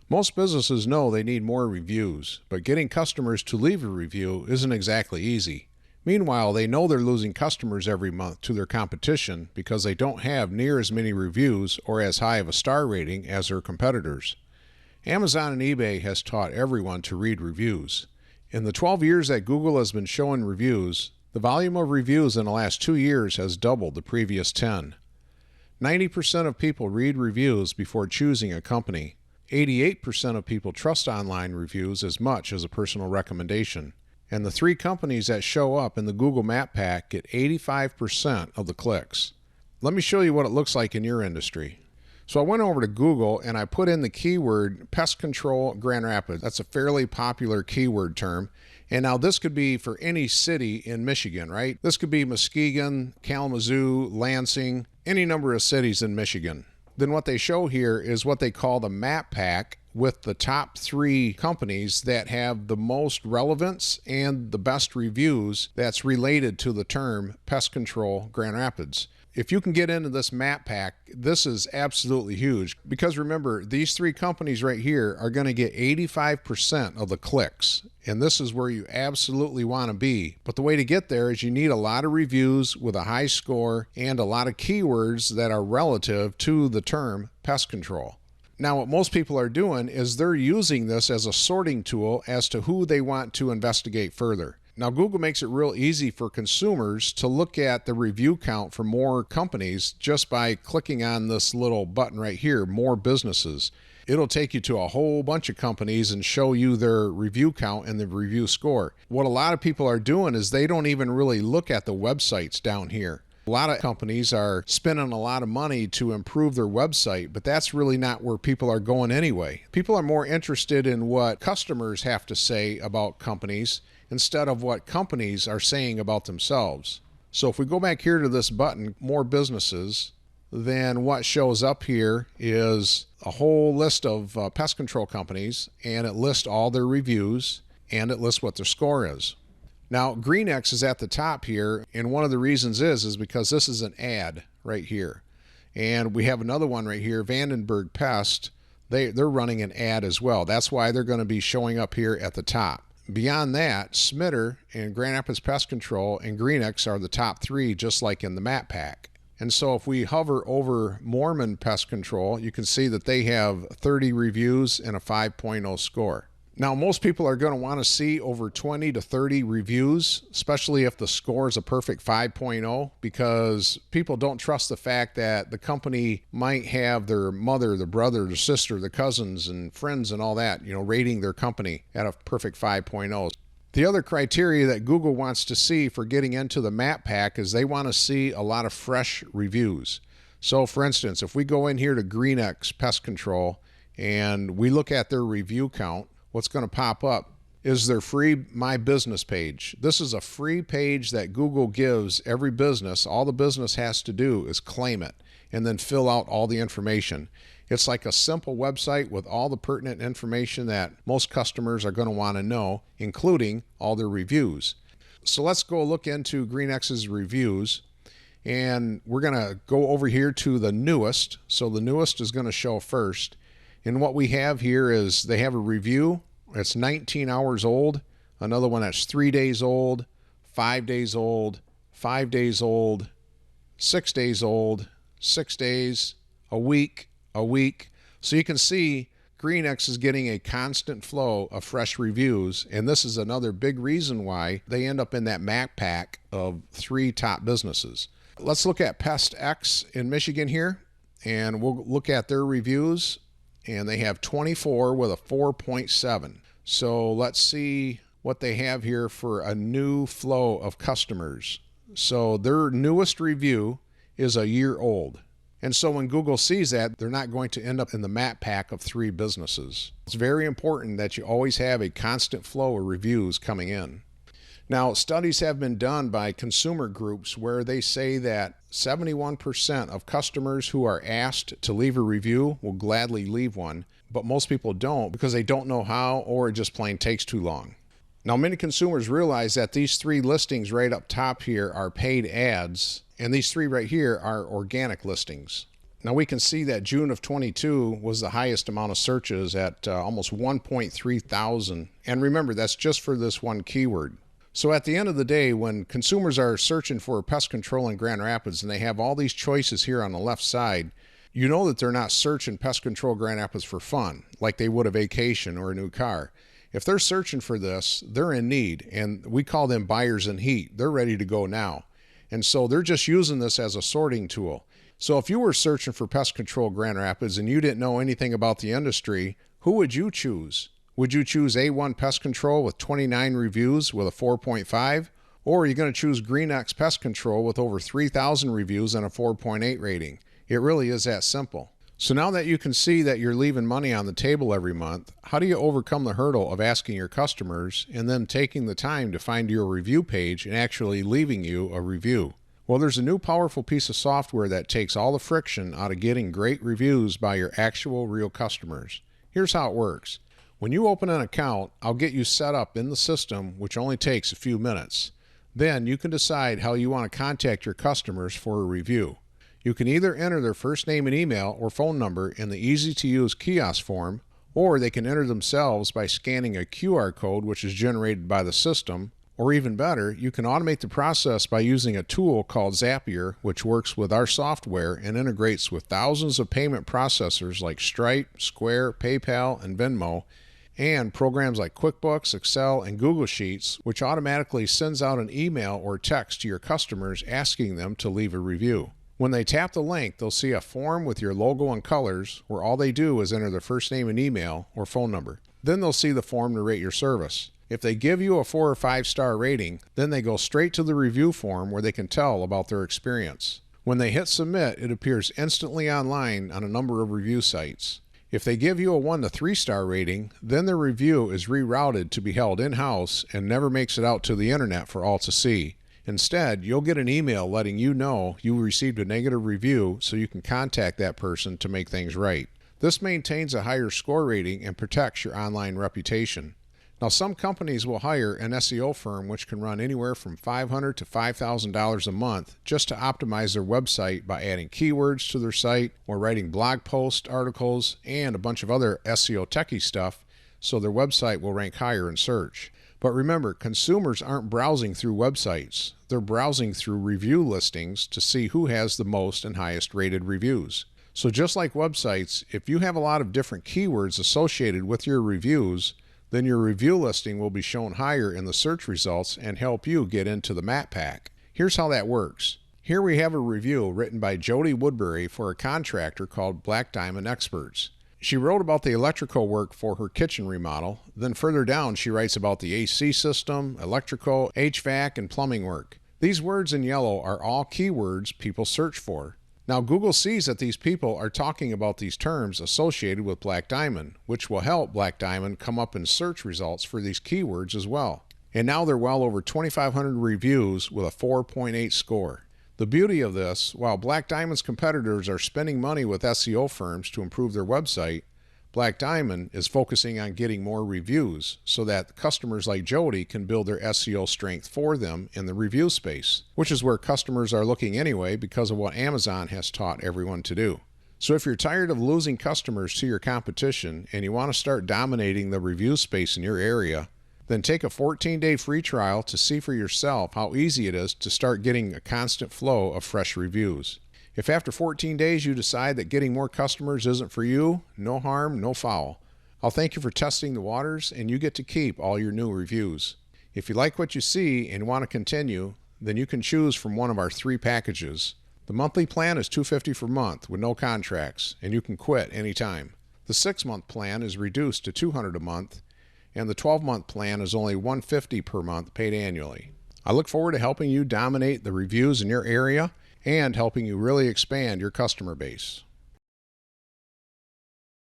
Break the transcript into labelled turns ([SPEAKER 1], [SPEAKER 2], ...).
[SPEAKER 1] Most businesses know they need more reviews, but getting customers to leave a review isn't exactly easy. Meanwhile, they know they're losing customers every month to their competition because they don't have near as many reviews or as high of a star rating as their competitors. Amazon and eBay has taught everyone to read reviews. In the 12 years that Google has been showing reviews, the volume of reviews in the last 2 years has doubled the previous 10. 90% of people read reviews before choosing a company. 88% of people trust online reviews as much as a personal recommendation. And the 3 companies that show up in the Google Map Pack get 85% of the clicks. Let me show you what it looks like in your industry. So I went over to Google and I put in the keyword pest control Grand Rapids. That's a fairly popular keyword term. And now this could be for any city in Michigan, right? This could be Muskegon, Kalamazoo, Lansing, any number of cities in Michigan. Then what they show here is what they call the map pack with the top 3 companies that have the most relevance and the best reviews that's related to the term pest control Grand Rapids. If you can get into this map pack, this is absolutely huge because remember, these 3 companies right here are going to get 85% of the clicks. And this is where you absolutely want to be. But the way to get there is you need a lot of reviews with a high score and a lot of keywords that are relative to the term pest control. Now, what most people are doing is they're using this as a sorting tool as to who they want to investigate further. Now, Google makes it real easy for consumers to look at the review count for more companies just by clicking on this little button right here, More Businesses. It'll take you to a whole bunch of companies and show you their review count and the review score. What a lot of people are doing is they don't even really look at the websites down here. A lot of companies are spending a lot of money to improve their website, but that's really not where people are going anyway. People are more interested in what customers have to say about companies instead of what companies are saying about themselves. So if we go back here to this button, More Businesses, then what shows up here is a whole list of pest control companies, and it lists all their reviews, and it lists what their score is. Now, green X is at the top here, and one of the reasons is because this is an ad right here. And we have another one right here, Vandenberg Pest. They're running an ad as well. That's why they're going to be showing up here at the top. Beyond that, Smitter and Grand Rapids Pest Control and GreenX are the top 3, just like in the map pack. And so if we hover over Mormon Pest Control, you can see that they have 30 reviews and a 5.0 score. Now, most people are going to want to see over 20 to 30 reviews, especially if the score is a perfect 5.0, because people don't trust the fact that the company might have their mother, the brother, the sister, the cousins, and friends and all that, rating their company at a perfect 5.0. The other criteria that Google wants to see for getting into the map pack is they want to see a lot of fresh reviews. So, for instance, if we go in here to GreenX Pest Control and we look at their review count, what's going to pop up is their free My Business page. This is a free page that Google gives every business. All the business has to do is claim it and then fill out all the information. It's like a simple website with all the pertinent information that most customers are going to want to know, including all their reviews. So let's go look into GreenX's reviews, and we're going to go over here to the newest. So the newest is going to show first. And what we have here is they have a review. It's 19 hours old. Another one that's 3 days old, 5 days old, 5 days old, 6 days old, 6 days, a week. So you can see GreenX is getting a constant flow of fresh reviews. And this is another big reason why they end up in that map pack of 3 top businesses. Let's look at Pest X in Michigan here, and we'll look at their reviews. And they have 24 with a 4.7. So let's see what they have here for a new flow of customers. So their newest review is a year old. And so when Google sees that, they're not going to end up in the map pack of 3 businesses. It's very important that you always have a constant flow of reviews coming in. Now, studies have been done by consumer groups where they say that 71% of customers who are asked to leave a review will gladly leave one, but most people don't because they don't know how or it just plain takes too long. Now, many consumers realize that these 3 listings right up top here are paid ads, and these 3 right here are organic listings. Now we can see that June of 22 was the highest amount of searches at almost 1.3 thousand. And remember, that's just for this one keyword. So at the end of the day, when consumers are searching for pest control in Grand Rapids and they have all these choices here on the left side, you know that they're not searching pest control Grand Rapids for fun, like they would a vacation or a new car. If they're searching for this, they're in need, and we call them buyers in heat. They're ready to go now. And so they're just using this as a sorting tool. So if you were searching for pest control Grand Rapids and you didn't know anything about the industry, who would you choose? Would you choose A1 Pest Control with 29 reviews with a 4.5? Or are you going to choose GreenX Pest Control with over 3,000 reviews and a 4.8 rating? It really is that simple. So now that you can see that you're leaving money on the table every month, how do you overcome the hurdle of asking your customers and then taking the time to find your review page and actually leaving you a review? Well, there's a new powerful piece of software that takes all the friction out of getting great reviews by your actual real customers. Here's how it works. When you open an account, I'll get you set up in the system, which only takes a few minutes. Then you can decide how you want to contact your customers for a review. You can either enter their first name and email or phone number in the easy-to-use kiosk form, or they can enter themselves by scanning a QR code which is generated by the system, or even better, you can automate the process by using a tool called Zapier, which works with our software and integrates with thousands of payment processors like Stripe, Square, PayPal, and Venmo, and programs like QuickBooks, Excel, and Google Sheets, which automatically sends out an email or text to your customers asking them to leave a review. When they tap the link, they'll see a form with your logo and colors where all they do is enter their first name and email or phone number. Then they'll see the form to rate your service. If they give you a 4 or 5 star rating, then they go straight to the review form where they can tell about their experience. When they hit submit, it appears instantly online on a number of review sites. If they give you a 1 to 3 star rating, then their review is rerouted to be held in-house and never makes it out to the internet for all to see. Instead, you'll get an email letting you know you received a negative review so you can contact that person to make things right. This maintains a higher score rating and protects your online reputation. Now, some companies will hire an SEO firm which can run anywhere from $500 to $5,000 a month just to optimize their website by adding keywords to their site or writing blog post articles and a bunch of other SEO techie stuff so their website will rank higher in search. But remember, consumers aren't browsing through websites. They're browsing through review listings to see who has the most and highest rated reviews. So just like websites, if you have a lot of different keywords associated with your reviews, then your review listing will be shown higher in the search results and help you get into the map pack. Here's how that works. Here we have a review written by Jody Woodbury for a contractor called Black Diamond Experts. She wrote about the electrical work for her kitchen remodel. Then further down she writes about the AC system, electrical, HVAC, and plumbing work. These words in yellow are all keywords people search for. Now Google sees that these people are talking about these terms associated with Black Diamond, which will help Black Diamond come up in search results for these keywords as well. And now they're well over 2,500 reviews with a 4.8 score. The beauty of this, while Black Diamond's competitors are spending money with SEO firms to improve their website, Black Diamond is focusing on getting more reviews so that customers like Jody can build their SEO strength for them in the review space, which is where customers are looking anyway because of what Amazon has taught everyone to do. So if you're tired of losing customers to your competition and you want to start dominating the review space in your area, then take a 14-day free trial to see for yourself how easy it is to start getting a constant flow of fresh reviews. If after 14 days you decide that getting more customers isn't for you, no harm, no foul. I'll thank you for testing the waters, and you get to keep all your new reviews. If you like what you see and want to continue, then you can choose from one of our 3 packages. The monthly plan is $250 per month with no contracts, and you can quit anytime. The 6-month plan is reduced to $200 a month, and the 12-month plan is only $150 per month paid annually. I look forward to helping you dominate the reviews in your area and helping you really expand your customer base.